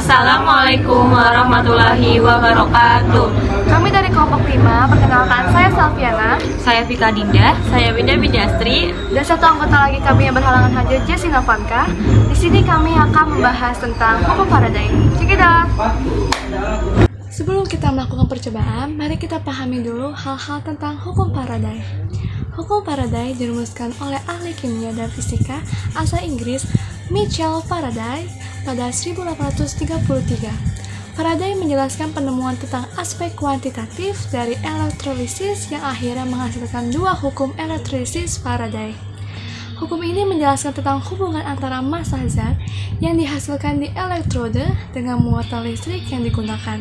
Assalamualaikum warahmatullahi wabarakatuh. Kami dari kelompok 5, perkenalkan saya Salviana. Saya Vita Dinda. Saya Winda Widastri. Dan satu anggota lagi kami yang berhalangan hadir, Jessie Novanka. Di sini kami akan membahas tentang hukum Faraday. Check it out. Sebelum kita melakukan percobaan, mari kita pahami dulu hal-hal tentang hukum Faraday. Hukum Faraday dirumuskan oleh ahli kimia dan fisika asal Inggris Michael Faraday pada 1833. Faraday menjelaskan penemuan tentang aspek kuantitatif dari elektrolisis yang akhirnya menghasilkan dua hukum elektrolisis Faraday. Hukum ini menjelaskan tentang hubungan antara massa zat yang dihasilkan di elektrode dengan muatan listrik yang digunakan.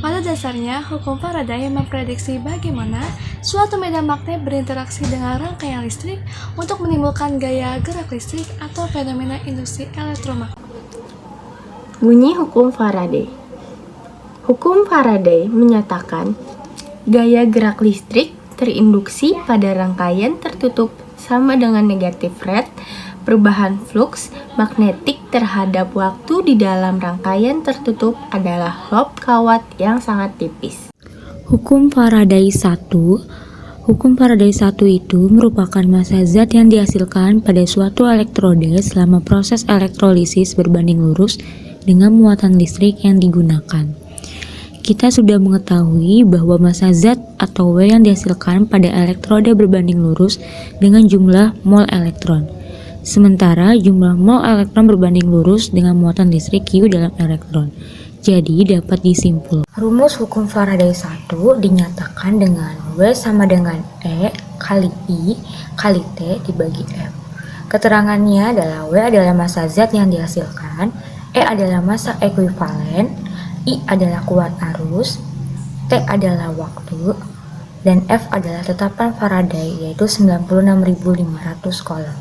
Pada dasarnya, hukum Faraday memprediksi bagaimana suatu medan magnet berinteraksi dengan rangkaian listrik untuk menimbulkan gaya gerak listrik atau fenomena induksi elektromagnetik. Bunyi hukum Faraday. Hukum Faraday menyatakan gaya gerak listrik terinduksi pada rangkaian tertutup sama dengan negatif red. Perubahan fluks magnetik terhadap waktu di dalam rangkaian tertutup adalah lob kawat yang sangat tipis. Hukum Faraday 1. Hukum Faraday 1 itu merupakan massa zat yang dihasilkan pada suatu elektrode selama proses elektrolisis berbanding lurus dengan muatan listrik yang digunakan. Kita sudah mengetahui bahwa massa zat atau W yang dihasilkan pada elektrode berbanding lurus dengan jumlah mol elektron. Sementara jumlah mol elektron berbanding lurus dengan muatan listrik Q dalam elektron. Jadi dapat disimpulkan. Rumus hukum Faraday 1 dinyatakan dengan W sama dengan E kali I kali T dibagi F. Keterangannya adalah W adalah massa zat yang dihasilkan, E adalah massa ekuivalen, I adalah kuat arus, T adalah waktu, dan F adalah tetapan Faraday yaitu 96.500 kolom.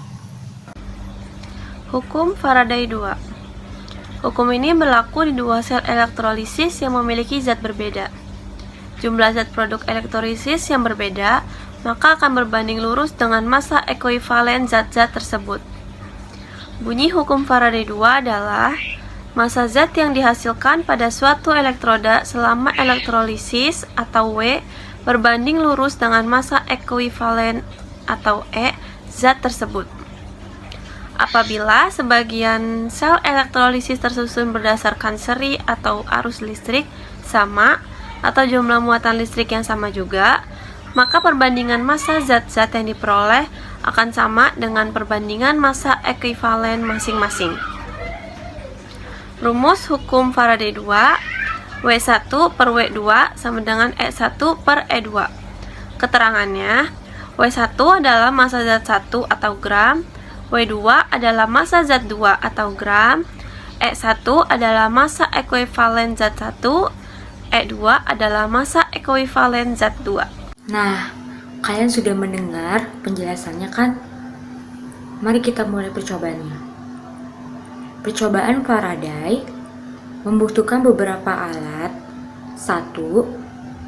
Hukum Faraday 2. Hukum ini berlaku di dua sel elektrolisis yang memiliki zat berbeda. Jumlah zat produk elektrolisis yang berbeda, maka akan berbanding lurus dengan massa ekuivalen zat-zat tersebut. Bunyi hukum Faraday 2 adalah massa zat yang dihasilkan pada suatu elektroda selama elektrolisis atau W berbanding lurus dengan massa ekuivalen atau E zat tersebut. Apabila sebagian sel elektrolisis tersusun berdasarkan seri atau arus listrik sama atau jumlah muatan listrik yang sama juga, maka perbandingan massa zat-zat yang diperoleh akan sama dengan perbandingan massa ekuivalen masing-masing. Rumus hukum Faraday 2, W1 per W2 sama dengan E1 per E2. Keterangannya, W1 adalah massa zat 1 atau gram, W2 adalah massa zat 2 atau gram, E1 adalah massa ekuivalen zat 1, E2 adalah massa ekuivalen zat 2. Nah, kalian sudah mendengar penjelasannya kan? Mari kita mulai percobaannya. Percobaan Faraday membutuhkan beberapa alat. 1.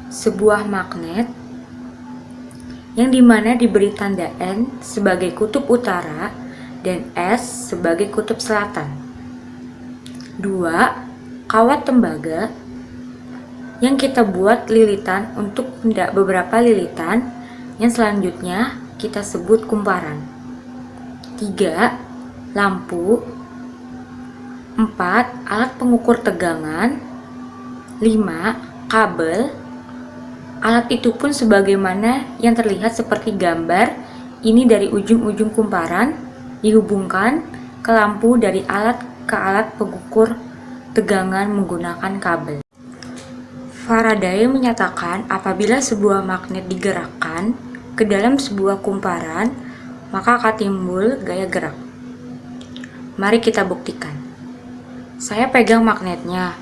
Sebuah magnet yang dimana diberi tanda N sebagai kutub utara dan S sebagai kutub selatan. 2. Kawat tembaga yang kita buat lilitan untuk beberapa lilitan yang selanjutnya kita sebut kumparan. 3. Lampu. 4. Alat pengukur tegangan. 5. Kabel. Alat itu pun sebagaimana yang terlihat seperti gambar ini dari ujung-ujung kumparan dihubungkan ke lampu dari alat ke alat pengukur tegangan menggunakan kabel. Faraday menyatakan apabila sebuah magnet digerakkan ke dalam sebuah kumparan, maka akan timbul gaya gerak. Mari kita buktikan. Saya pegang magnetnya,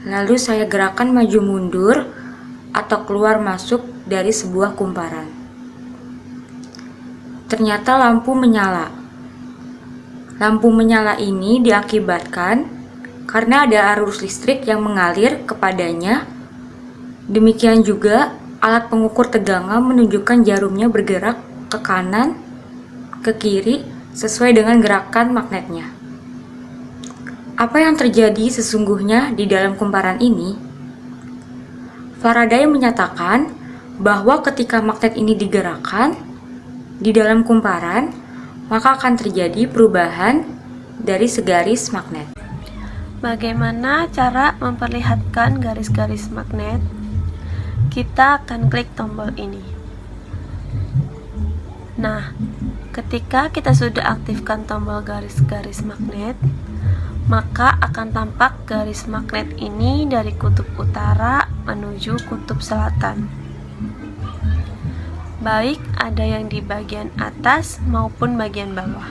lalu saya gerakkan maju mundur atau keluar masuk dari sebuah kumparan. Ternyata lampu menyala. Lampu menyala ini diakibatkan karena ada arus listrik yang mengalir kepadanya. Demikian juga alat pengukur tegangan menunjukkan jarumnya bergerak ke kanan, ke kiri sesuai dengan gerakan magnetnya. Apa yang terjadi sesungguhnya di dalam kumparan ini? Faraday menyatakan bahwa ketika magnet ini digerakkan di dalam kumparan, maka akan terjadi perubahan dari segaris magnet. Bagaimana cara memperlihatkan garis-garis magnet? Kita akan klik tombol ini. Nah, ketika kita sudah aktifkan tombol garis-garis magnet, maka akan tampak garis magnet ini dari kutub utara menuju kutub selatan. Baik ada yang di bagian atas maupun bagian bawah.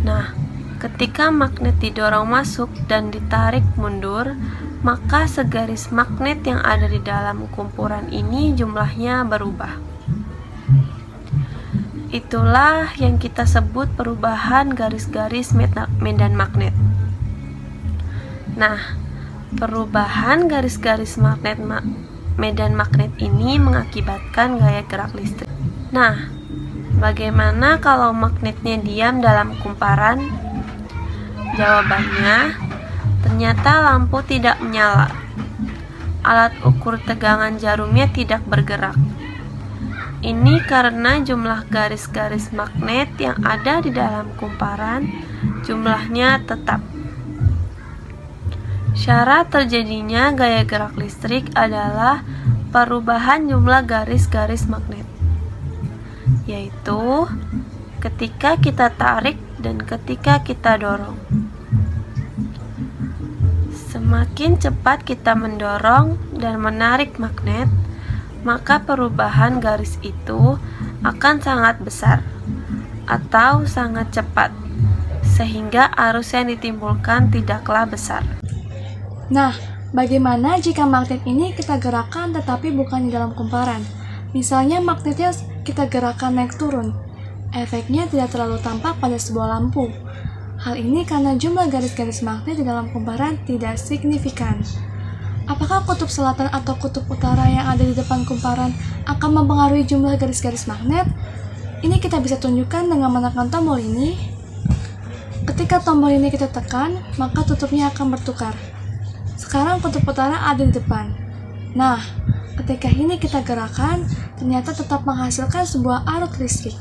Nah, ketika magnet didorong masuk dan ditarik mundur, maka segaris magnet yang ada di dalam kumpulan ini jumlahnya berubah. Itulah yang kita sebut perubahan garis-garis medan magnet. Nah, perubahan garis-garis medan magnet ini mengakibatkan gaya gerak listrik. Nah, bagaimana kalau magnetnya diam dalam kumparan? Jawabannya, ternyata lampu tidak menyala. Alat ukur tegangan jarumnya tidak bergerak. Ini karena jumlah garis-garis magnet yang ada di dalam kumparan jumlahnya tetap. Syarat terjadinya gaya gerak listrik adalah perubahan jumlah garis-garis magnet, yaitu ketika kita tarik dan ketika kita dorong. Semakin cepat kita mendorong dan menarik magnet, maka perubahan garis itu akan sangat besar atau sangat cepat, sehingga arus yang ditimbulkan tidaklah besar. Nah, bagaimana jika magnet ini kita gerakkan tetapi bukan di dalam kumparan? Misalnya magnetnya kita gerakkan naik turun. Efeknya tidak terlalu tampak pada sebuah lampu. Hal ini karena jumlah garis-garis magnet di dalam kumparan tidak signifikan. Apakah kutub selatan atau kutub utara yang ada di depan kumparan akan mempengaruhi jumlah garis-garis magnet? Ini kita bisa tunjukkan dengan menekan tombol ini. Ketika tombol ini kita tekan, maka tutupnya akan bertukar. Sekarang kutub utara ada di depan. Nah, ketika ini kita gerakan, ternyata tetap menghasilkan sebuah arus listrik.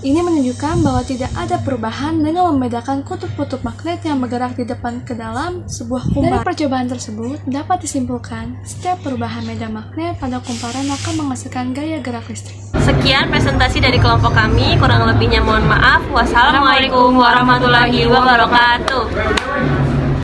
Ini menunjukkan bahwa tidak ada perubahan dengan membedakan kutub-kutub magnet yang bergerak di depan ke dalam sebuah kumparan. Dari percobaan tersebut, dapat disimpulkan setiap perubahan medan magnet pada kumparan akan menghasilkan gaya gerak listrik. Sekian presentasi dari kelompok kami, kurang lebihnya mohon maaf. Wassalamualaikum warahmatullahi wabarakatuh.